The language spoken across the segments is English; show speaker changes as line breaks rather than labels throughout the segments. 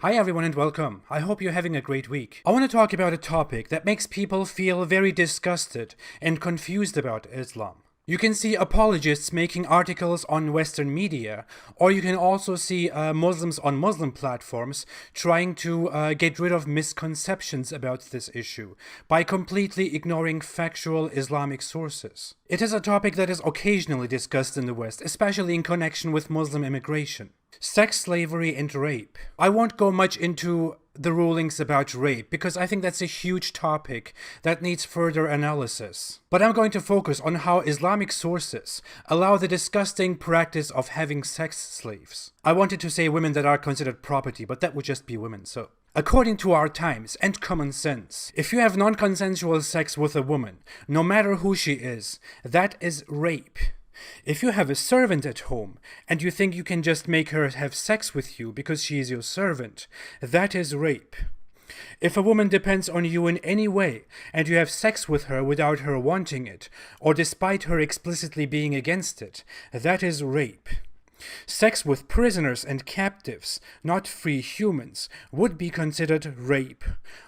Hi everyone and welcome. I hope you're having a great week. I want to talk about a topic that makes people feel very disgusted and confused about Islam. You can see apologists making articles on Western media, or you can also see Muslims on Muslim platforms trying to get rid of misconceptions about this issue by completely ignoring factual Islamic sources. It is a topic that is occasionally discussed in the West, especially in connection with Muslim immigration. Sex slavery and rape. I won't go much into the rulings about rape because I think that's a huge topic that needs further analysis. But I'm going to focus on how Islamic sources allow the disgusting practice of having sex slaves. I wanted to say women that are considered property, but that would just be women, so. According to our times and common sense, if you have non-consensual sex with a woman, no matter who she is, that is rape. If you have a servant at home and you think you can just make her have sex with you because she is your servant, that is rape. If a woman depends on you in any way and you have sex with her without her wanting it, or despite her explicitly being against it, that is rape. Sex with prisoners and captives, not free humans, would be considered rape.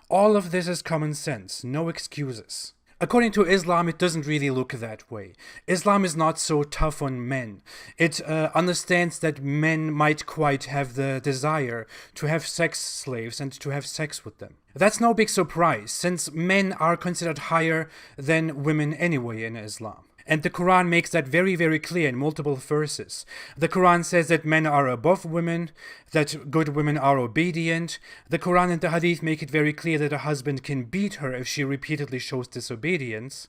All of this is common sense, no excuses. According to Islam, it doesn't really look that way. Islam is not so tough on men. It understands that men might quite have the desire to have sex slaves and to have sex with them. That's no big surprise, since men are considered higher than women anyway in Islam. And the Quran makes that very, very clear in multiple verses. The Quran says that men are above women, that good women are obedient. The Quran and the Hadith make it very clear that a husband can beat her if she repeatedly shows disobedience.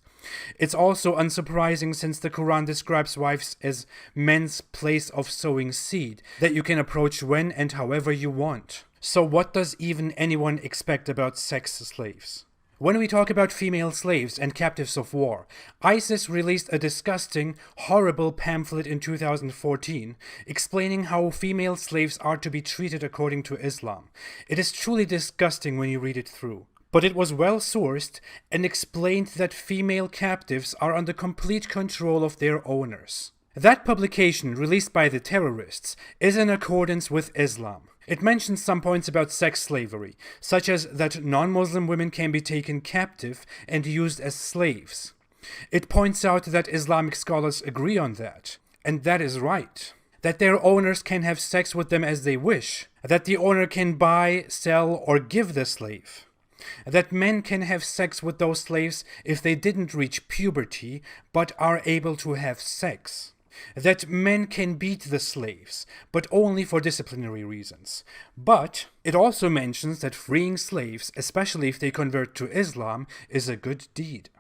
It's also unsurprising since the Quran describes wives as men's place of sowing seed, that you can approach when and however you want. So what does even anyone expect about sex slaves? When we talk about female slaves and captives of war, ISIS released a disgusting, horrible pamphlet in 2014 explaining how female slaves are to be treated according to Islam. It is truly disgusting when you read it through. But it was well sourced and explained that female captives are under complete control of their owners. That publication, released by the terrorists, is in accordance with Islam. It mentions some points about sex slavery, such as that non-Muslim women can be taken captive and used as slaves. It points out that Islamic scholars agree on that, and that is right. That their owners can have sex with them as they wish, that the owner can buy, sell, or give the slave. That men can have sex with those slaves if they didn't reach puberty, but are able to have sex. That men can beat the slaves, but only for disciplinary reasons. But it also mentions that freeing slaves, especially if they convert to Islam, is a good deed.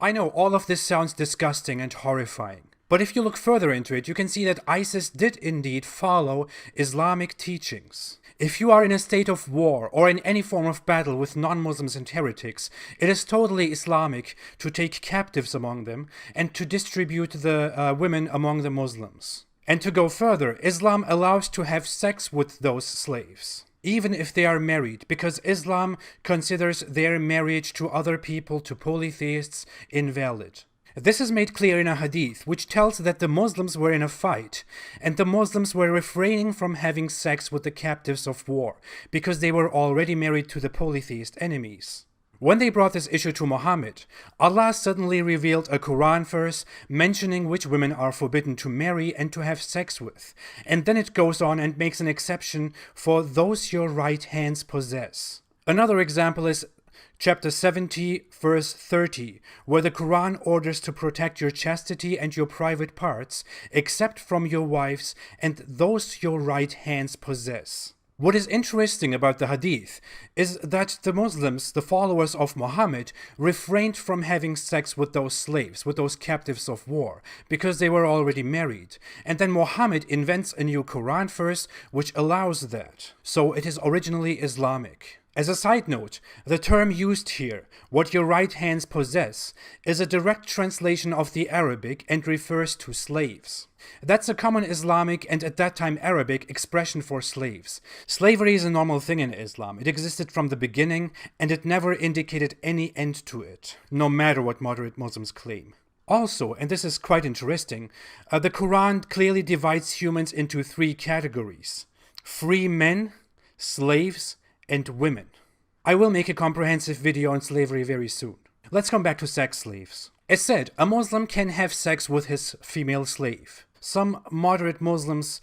I know all of this sounds disgusting and horrifying, but if you look further into it, you can see that ISIS did indeed follow Islamic teachings. If you are in a state of war or in any form of battle with non-Muslims and heretics, it is totally Islamic to take captives among them and to distribute the women among the Muslims. And to go further, Islam allows to have sex with those slaves, even if they are married, because Islam considers their marriage to other people, to polytheists, invalid. This is made clear in a hadith, which tells that the Muslims were in a fight, and the Muslims were refraining from having sex with the captives of war, because they were already married to the polytheist enemies. When they brought this issue to Muhammad, Allah suddenly revealed a Quran verse mentioning which women are forbidden to marry and to have sex with, and then it goes on and makes an exception for those your right hands possess. Another example is Chapter 70, verse 30, where the Quran orders to protect your chastity and your private parts, except from your wives and those your right hands possess. What is interesting about the hadith is that the Muslims, the followers of Muhammad, refrained from having sex with those slaves, with those captives of war, because they were already married. And then Muhammad invents a new Quran verse which allows that. So it is originally Islamic. As a side note, the term used here, what your right hands possess, is a direct translation of the Arabic and refers to slaves. That's a common Islamic and at that time Arabic expression for slaves. Slavery is a normal thing in Islam. It existed from the beginning and it never indicated any end to it, no matter what moderate Muslims claim. Also, and this is quite interesting, the Quran clearly divides humans into three categories: free men, slaves, and women. I will make a comprehensive video on slavery very soon. Let's come back to sex slaves. As said, a Muslim can have sex with his female slave. Some moderate Muslims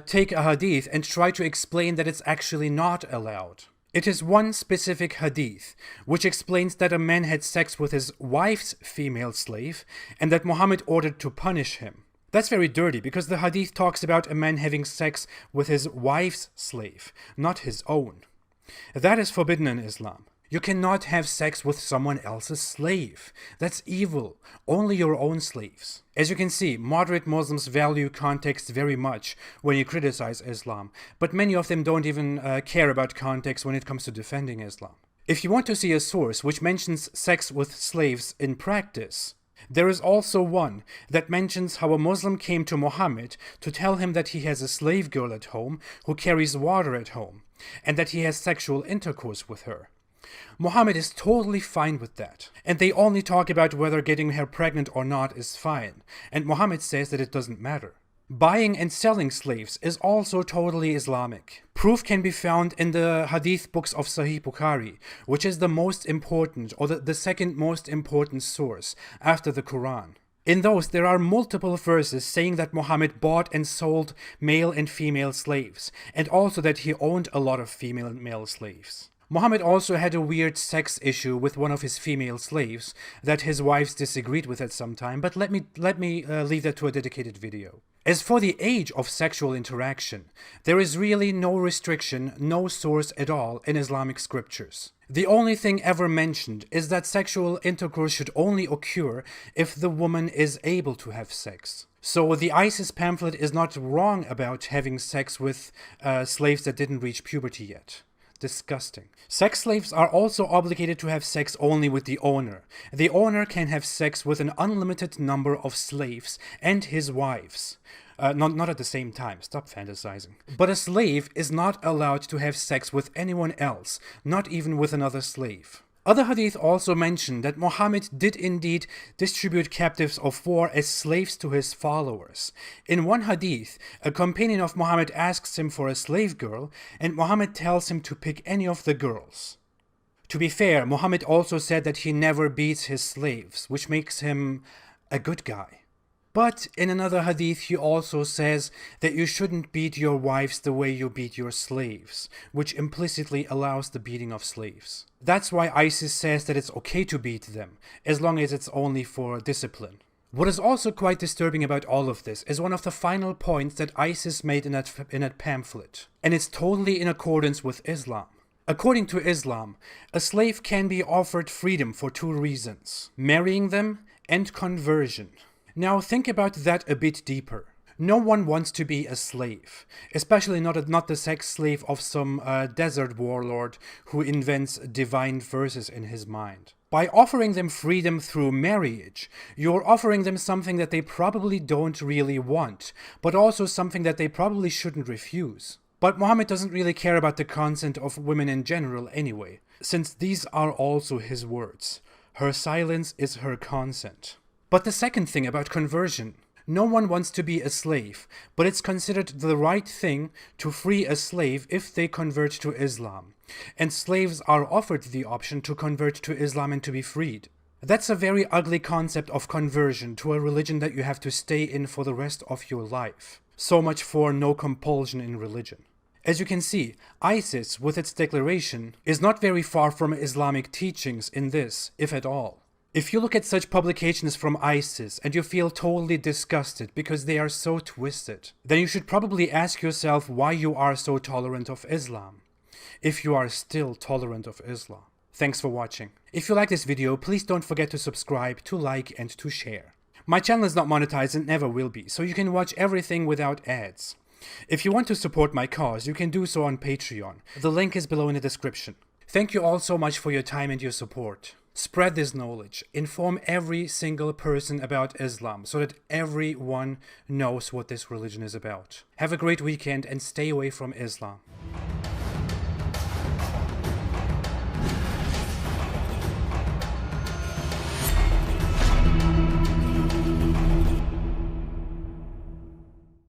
take a hadith and try to explain that it's actually not allowed. It is one specific hadith which explains that a man had sex with his wife's female slave and that Muhammad ordered to punish him. That's very dirty because the hadith talks about a man having sex with his wife's slave, not his own. That is forbidden in Islam. You cannot have sex with someone else's slave. That's evil. Only your own slaves. As you can see, moderate Muslims value context very much when you criticize Islam, but many of them don't even care about context when it comes to defending Islam. If you want to see a source which mentions sex with slaves in practice, there is also one that mentions how a Muslim came to Muhammad to tell him that he has a slave girl at home who carries water at home, and that he has sexual intercourse with her. Muhammad is totally fine with that, and they only talk about whether getting her pregnant or not is fine, and Muhammad says that it doesn't matter. Buying and selling slaves is also totally Islamic. Proof can be found in the hadith books of Sahih Bukhari, which is the most important, or the second most important source after the Quran. In those, there are multiple verses saying that Muhammad bought and sold male and female slaves, and also that he owned a lot of female and male slaves. Muhammad also had a weird sex issue with one of his female slaves that his wives disagreed with at some time, but let me leave that to a dedicated video. As for the age of sexual interaction, there is really no restriction, no source at all in Islamic scriptures. The only thing ever mentioned is that sexual intercourse should only occur if the woman is able to have sex. So the ISIS pamphlet is not wrong about having sex with slaves that didn't reach puberty yet. Disgusting. Sex slaves are also obligated to have sex only with the owner. The owner can have sex with an unlimited number of slaves and his wives. Not at the same time, stop fantasizing. But a slave is not allowed to have sex with anyone else, not even with another slave. Other hadith also mention that Muhammad did indeed distribute captives of war as slaves to his followers. In one hadith, a companion of Muhammad asks him for a slave girl, and Muhammad tells him to pick any of the girls. To be fair, Muhammad also said that he never beats his slaves, which makes him a good guy. But in another hadith, he also says that you shouldn't beat your wives the way you beat your slaves, which implicitly allows the beating of slaves. That's why ISIS says that it's okay to beat them, as long as it's only for discipline. What is also quite disturbing about all of this is one of the final points that ISIS made in that pamphlet, and it's totally in accordance with Islam. According to Islam, a slave can be offered freedom for two reasons: marrying them and conversion. Now think about that a bit deeper. No one wants to be a slave, especially not the sex slave of some desert warlord who invents divine verses in his mind. By offering them freedom through marriage, you're offering them something that they probably don't really want, but also something that they probably shouldn't refuse. But Muhammad doesn't really care about the consent of women in general anyway, since these are also his words. Her silence is her consent. But the second thing about conversion, no one wants to be a slave, but it's considered the right thing to free a slave if they convert to Islam, and slaves are offered the option to convert to Islam and to be freed. That's a very ugly concept of conversion to a religion that you have to stay in for the rest of your life. So much for no compulsion in religion. As you can see, ISIS, with its declaration, is not very far from Islamic teachings in this, if at all. If you look at such publications from ISIS and you feel totally disgusted because they are so twisted, then you should probably ask yourself why you are so tolerant of Islam, if you are still tolerant of Islam. Thanks for watching. If you like this video, please don't forget to subscribe, to like, and to share. My channel is not monetized and never will be, so you can watch everything without ads. If you want to support my cause, you can do so on Patreon. The link is below in the description. Thank you all so much for your time and your support. Spread this knowledge. Inform every single person about Islam so that everyone knows what this religion is about. Have a great weekend and stay away from Islam.